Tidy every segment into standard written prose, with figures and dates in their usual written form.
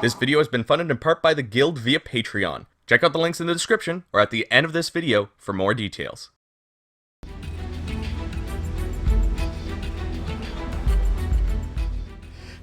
This video has been funded in part by the Guild via Patreon. Check out the links in the description or at the end of this video for more details.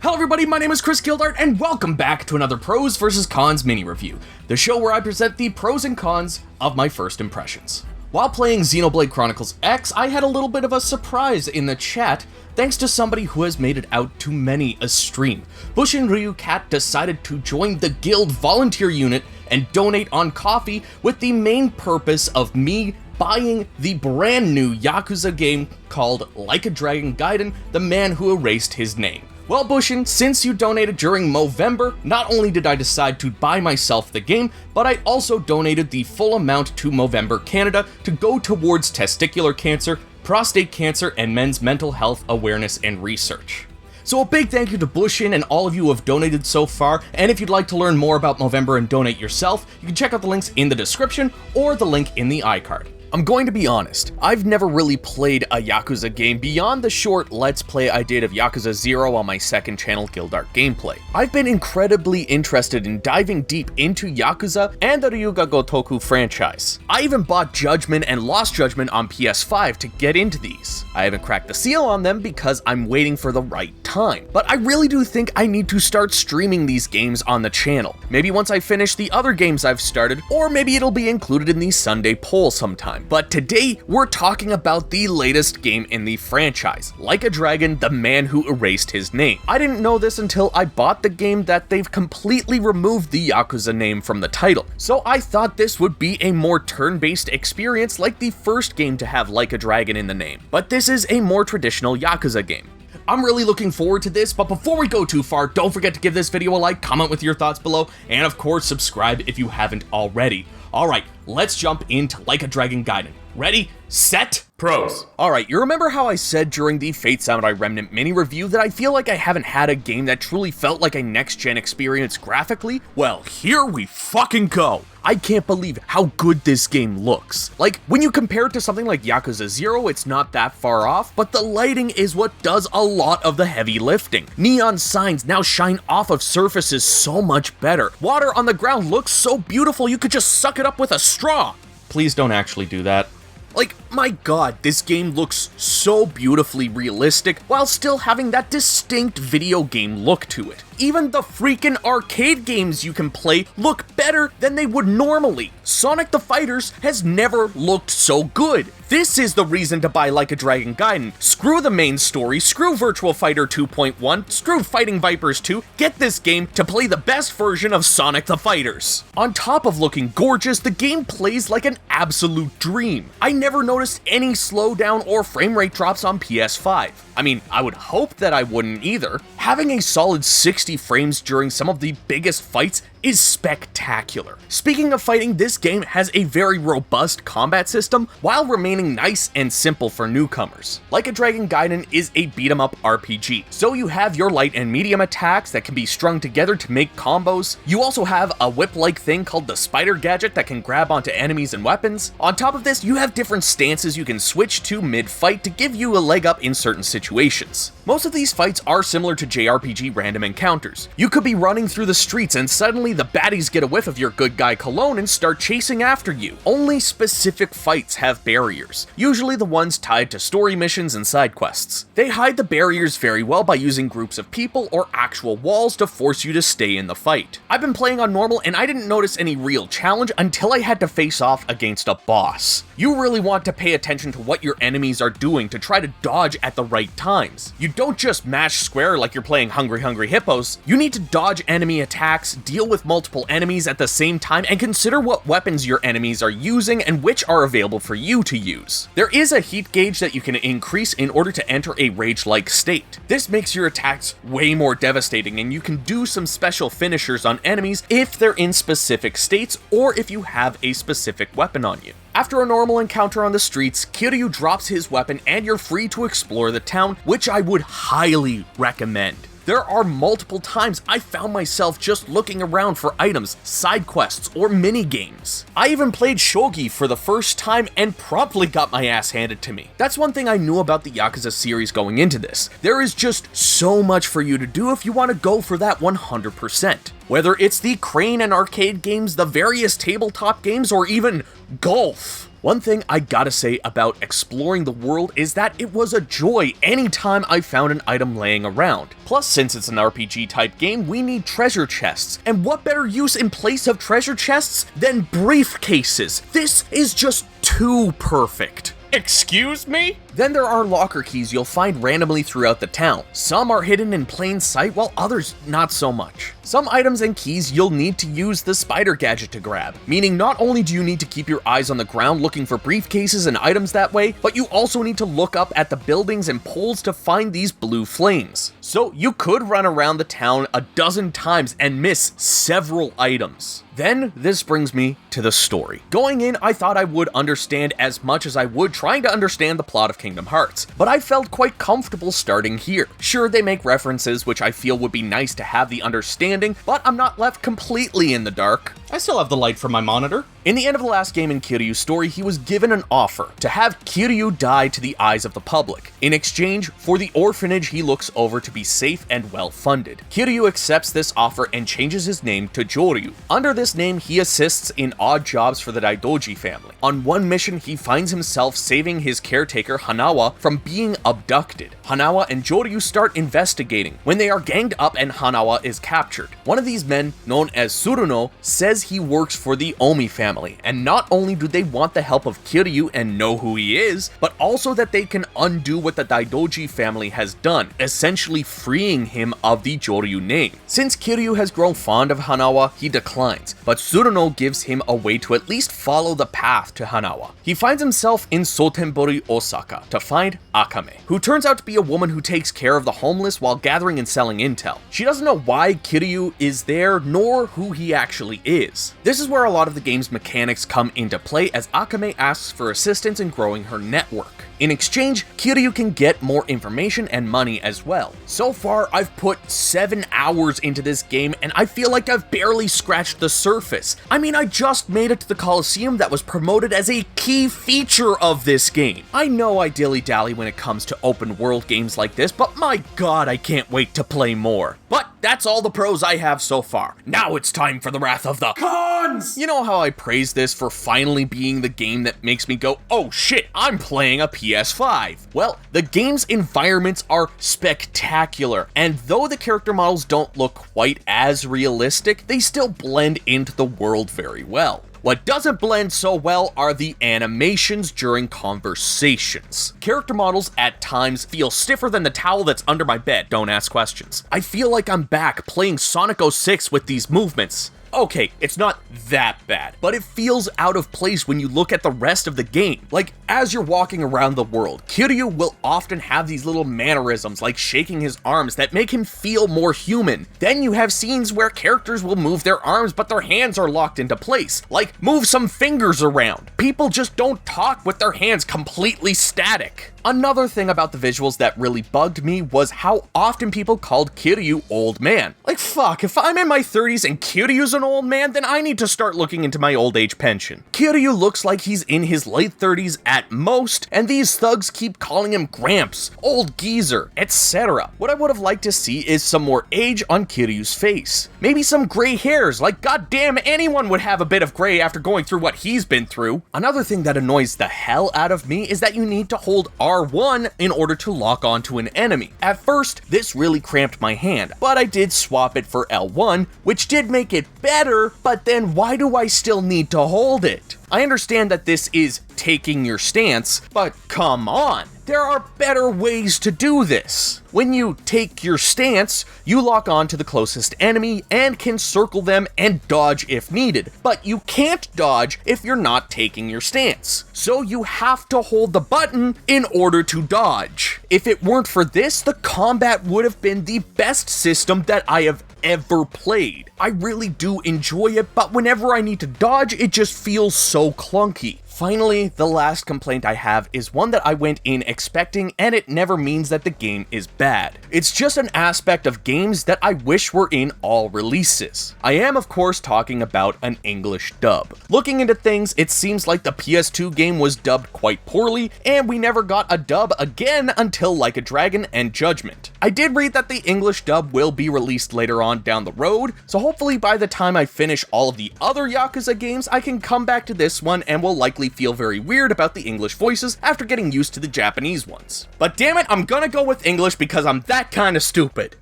Hello everybody, my name is Gildart, and welcome back to another Pros vs. Cons mini review, the show where I present the pros and cons of my first impressions. While playing Xenoblade Chronicles X, I had a little bit of a surprise in the chat, thanks to somebody who has made it out to many a stream. Bushin Ryu Cat decided to join the Guild volunteer unit and donate on coffee with the main purpose of me buying the brand new Yakuza game called Like a Dragon Gaiden, The Man Who Erased His Name. Well, Bushin, since you donated during Movember, not only did I decide to buy myself the game, but I also donated the full amount to Movember Canada to go towards testicular cancer, prostate cancer, and men's mental health awareness and research. So a big thank you to Bushin and all of you who have donated so far, and if you'd like to learn more about Movember and donate yourself, you can check out the links in the description or the link in the iCard. I'm going to be honest, I've never really played a Yakuza game beyond the short Let's Play I did of Yakuza 0 on my second channel, Gildart Gameplay. I've been incredibly interested in diving deep into Yakuza and the Ryuga Gotoku franchise. I even bought Judgment and Lost Judgment on PS5 to get into these. I haven't cracked the seal on them because I'm waiting for the right time, but I really do think I need to start streaming these games on the channel. Maybe once I finish the other games I've started, or maybe it'll be included in the Sunday poll sometime. But today, we're talking about the latest game in the franchise, Like a Dragon, The Man Who Erased His Name. I didn't know this until I bought the game that they've completely removed the Yakuza name from the title, so I thought this would be a more turn-based experience like the first game to have Like a Dragon in the name. But this is a more traditional Yakuza game. I'm really looking forward to this, but before we go too far, don't forget to give this video a like, comment with your thoughts below, and of course subscribe if you haven't already. Alright, let's jump into Like a Dragon Gaiden. Ready, set, pros. Alright, you remember how I said during the Fate Samurai Remnant mini review that I feel like I haven't had a game that truly felt like a next-gen experience graphically? Well, here we fucking go! I can't believe how good this game looks. Like, when you compare it to something like Yakuza 0, it's not that far off, but the lighting is what does a lot of the heavy lifting. Neon signs now shine off of surfaces so much better. Water on the ground looks so beautiful you could just suck it up with a straw. Please don't actually do that. Like, my god, this game looks so beautifully realistic while still having that distinct video game look to it. Even the freaking arcade games you can play look better than they would normally. Sonic the Fighters has never looked so good. This is the reason to buy Like a Dragon Gaiden. Screw the main story, screw Virtual Fighter 2.1, screw Fighting Vipers 2, get this game to play the best version of Sonic the Fighters. On top of looking gorgeous, the game plays like an absolute dream. I never noticed any slowdown or frame rate drops on PS5. I mean, I would hope that I wouldn't either. Having a solid 60 frames during some of the biggest fights is spectacular. Speaking of fighting, this game has a very robust combat system while remaining nice and simple for newcomers. Like a Dragon Gaiden is a beat-em-up RPG, so you have your light and medium attacks that can be strung together to make combos. You also have a whip-like thing called the spider gadget that can grab onto enemies and weapons. On top of this, you have different stances you can switch to mid-fight to give you a leg up in certain situations. Most of these fights are similar to JRPG random encounters. You could be running through the streets and suddenly the baddies get a whiff of your good guy cologne and start chasing after you. Only specific fights have barriers, usually the ones tied to story missions and side quests. They hide the barriers very well by using groups of people or actual walls to force you to stay in the fight. I've been playing on normal and I didn't notice any real challenge until I had to face off against a boss. You really want to pay attention to what your enemies are doing to try to dodge at the right times. You don't just mash square like you're playing Hungry Hungry Hippos. You need to dodge enemy attacks, deal with multiple enemies at the same time, and consider what weapons your enemies are using and which are available for you to use. There is a heat gauge that you can increase in order to enter a rage-like state. This makes your attacks way more devastating, and you can do some special finishers on enemies if they're in specific states or if you have a specific weapon on you. After a normal encounter on the streets, Kiryu drops his weapon and you're free to explore the town, which I would highly recommend. There are multiple times I found myself just looking around for items, side quests, or mini games. I even played shogi for the first time and promptly got my ass handed to me. That's one thing I knew about the Yakuza series going into this. There is just so much for you to do if you want to go for that 100%. Whether it's the crane and arcade games, the various tabletop games, or even golf. One thing I gotta say about exploring the world is that it was a joy anytime I found an item laying around. Plus, since it's an RPG type game, we need treasure chests. And what better use in place of treasure chests than briefcases? This is just too perfect. Excuse me? Then there are locker keys you'll find randomly throughout the town. Some are hidden in plain sight, while others not so much. Some items and keys you'll need to use the spider gadget to grab, meaning not only do you need to keep your eyes on the ground looking for briefcases and items that way, but you also need to look up at the buildings and poles to find these blue flames. So you could run around the town a dozen times and miss several items. Then this brings me to the story. Going in, I thought I would understand as much as I would trying to understand the plot of Kingdom Hearts, but I felt quite comfortable starting here. Sure, they make references which I feel would be nice to have the understanding, but I'm not left completely in the dark. I still have the light from my monitor. In the end of the last game in Kiryu's story, he was given an offer to have Kiryu die to the eyes of the public, in exchange for the orphanage he looks over to be safe and well-funded. Kiryu accepts this offer and changes his name to Joryu. Under this name, he assists in odd jobs for the Daidoji family. On one mission, he finds himself saving his caretaker Hanawa from being abducted. Hanawa and Joryu start investigating when they are ganged up and Hanawa is captured. One of these men, known as Suruno, says he works for the Omi family, and not only do they want the help of Kiryu and know who he is, but also that they can undo what the Daidoji family has done, essentially freeing him of the Joryu name. Since Kiryu has grown fond of Hanawa, he declines, but Suruno gives him a way to at least follow the path to Hanawa. He finds himself in Sotenbori, Osaka, to find Akame, who turns out to be a woman who takes care of the homeless while gathering and selling intel. She doesn't know why Kiryu is there, nor who he actually is. This is where a lot of the game's mechanics come into play, as Akame asks for assistance in growing her network. In exchange, Kiryu can get more information and money as well. So far, I've put 7 hours into this game, and I feel like I've barely scratched the surface. I mean, I just made it to the Coliseum that was promoted as a key feature of this game. I know I dilly-dally when it comes to open world games like this, but my god, I can't wait to play more. But that's all the pros I have so far. Now it's time for the wrath of the cons! You know how I praise this for finally being the game that makes me go, oh shit, I'm playing a PS5. Well, the game's environments are spectacular, and though the character models don't look quite as realistic, they still blend into the world very well. What doesn't blend so well are the animations during conversations. Character models at times feel stiffer than the towel that's under my bed, don't ask questions. I feel like I'm back playing Sonic 06 with these movements. Okay, it's not that bad, but it feels out of place when you look at the rest of the game. Like, as you're walking around the world, Kiryu will often have these little mannerisms like shaking his arms that make him feel more human. Then you have scenes where characters will move their arms but their hands are locked into place, like move some fingers around. People just don't talk with their hands completely static. Another thing about the visuals that really bugged me was how often people called Kiryu old man. Like, fuck, if I'm in my 30s and Kiryu's an old man, then I need to start looking into my old age pension. Kiryu looks like he's in his late 30s at most, and these thugs keep calling him Gramps, old geezer, etc. What I would have liked to see is some more age on Kiryu's face. Maybe some gray hairs, like goddamn anyone would have a bit of gray after going through what he's been through. Another thing that annoys the hell out of me is that you need to hold R1 in order to lock onto an enemy. At first, this really cramped my hand, but I did swap it for L1, which did make it better, but then why do I still need to hold it? I understand that this is taking your stance, but come on, there are better ways to do this. When you take your stance, you lock on to the closest enemy and can circle them and dodge if needed, but you can't dodge if you're not taking your stance. So you have to hold the button in order to dodge. If it weren't for this, the combat would have been the best system that I have ever played. I really do enjoy it, but whenever I need to dodge, it just feels so clunky. Finally, the last complaint I have is one that I went in expecting, and it never means that the game is bad. It's just an aspect of games that I wish were in all releases. I am of course talking about an English dub. Looking into things, it seems like the PS2 game was dubbed quite poorly, and we never got a dub again until Like a Dragon and Judgment. I did read that the English dub will be released later on down the road, so hopefully by the time I finish all of the other Yakuza games, I can come back to this one and will likely feel very weird about the English voices after getting used to the Japanese ones. But damn it, I'm gonna go with English because I'm that kinda stupid.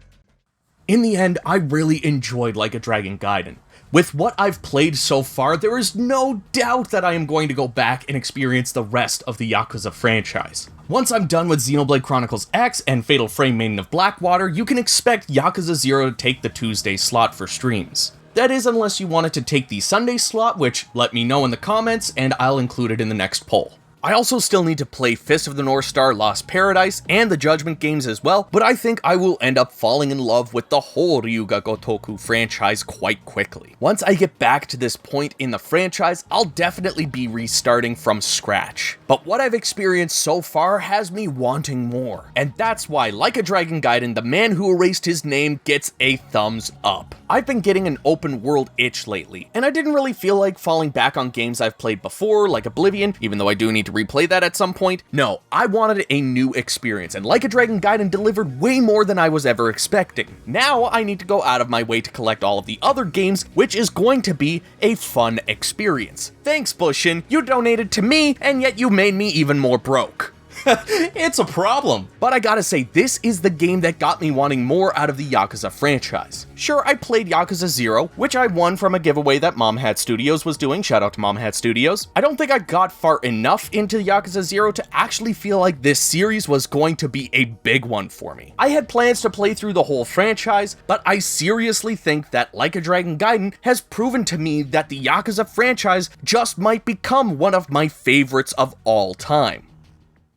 In the end, I really enjoyed Like a Dragon Gaiden. With what I've played so far, there is no doubt that I am going to go back and experience the rest of the Yakuza franchise. Once I'm done with Xenoblade Chronicles X and Fatal Frame Maiden of Blackwater, you can expect Yakuza 0 to take the Tuesday slot for streams. That is, unless you wanted to take the Sunday slot, which let me know in the comments and I'll include it in the next poll. I also still need to play Fist of the North Star Lost Paradise and the Judgment games as well, but I think I will end up falling in love with the whole Ryuga Gotoku franchise quite quickly. Once I get back to this point in the franchise, I'll definitely be restarting from scratch. But what I've experienced so far has me wanting more, and that's why Like a Dragon Gaiden, the man who erased his name, gets a thumbs up. I've been getting an open world itch lately, and I didn't really feel like falling back on games I've played before, like Oblivion, even though I do need to replay that at some point. No, I wanted a new experience, and Like a Dragon Gaiden delivered way more than I was ever expecting. Now I need to go out of my way to collect all of the other games, which is going to be a fun experience. Thanks, Bushin, you donated to me, and yet you made me even more broke. It's a problem. But I gotta say, this is the game that got me wanting more out of the Yakuza franchise. Sure, I played Yakuza 0, which I won from a giveaway that Mom Had Studios was doing. Shout out to Mom Had Studios. I don't think I got far enough into Yakuza 0 to actually feel like this series was going to be a big one for me. I had plans to play through the whole franchise, but I seriously think that Like a Dragon Gaiden has proven to me that the Yakuza franchise just might become one of my favorites of all time.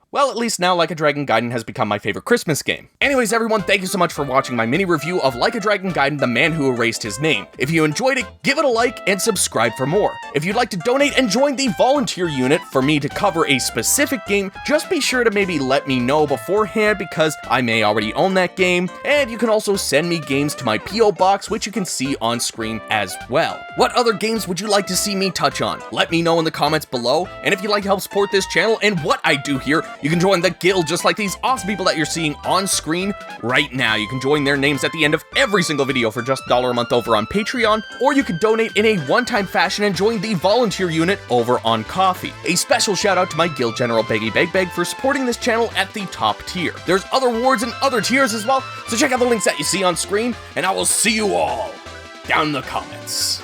Well, at least now Like a Dragon Gaiden has become my favorite Christmas game. Anyways, everyone, thank you so much for watching my mini review of Like a Dragon Gaiden, the man who erased his name. If you enjoyed it, give it a like and subscribe for more. If you'd like to donate and join the volunteer unit for me to cover a specific game, just be sure to maybe let me know beforehand because I may already own that game. And you can also send me games to my P.O. box, which you can see on screen as well. What other games would you like to see me touch on? Let me know in the comments below. And if you'd like to help support this channel and what I do here, you can join the guild just like these awesome people that you're seeing on screen right now. You can join their names at the end of every single video for just $1 a month over on Patreon, or you can donate in a one-time fashion and join the volunteer unit over on Ko-fi. A special shout out to my guild general Beggy Beg Beg for supporting this channel at the top tier. There's other rewards and other tiers as well, so check out the links that you see on screen, and I will see you all down in the comments.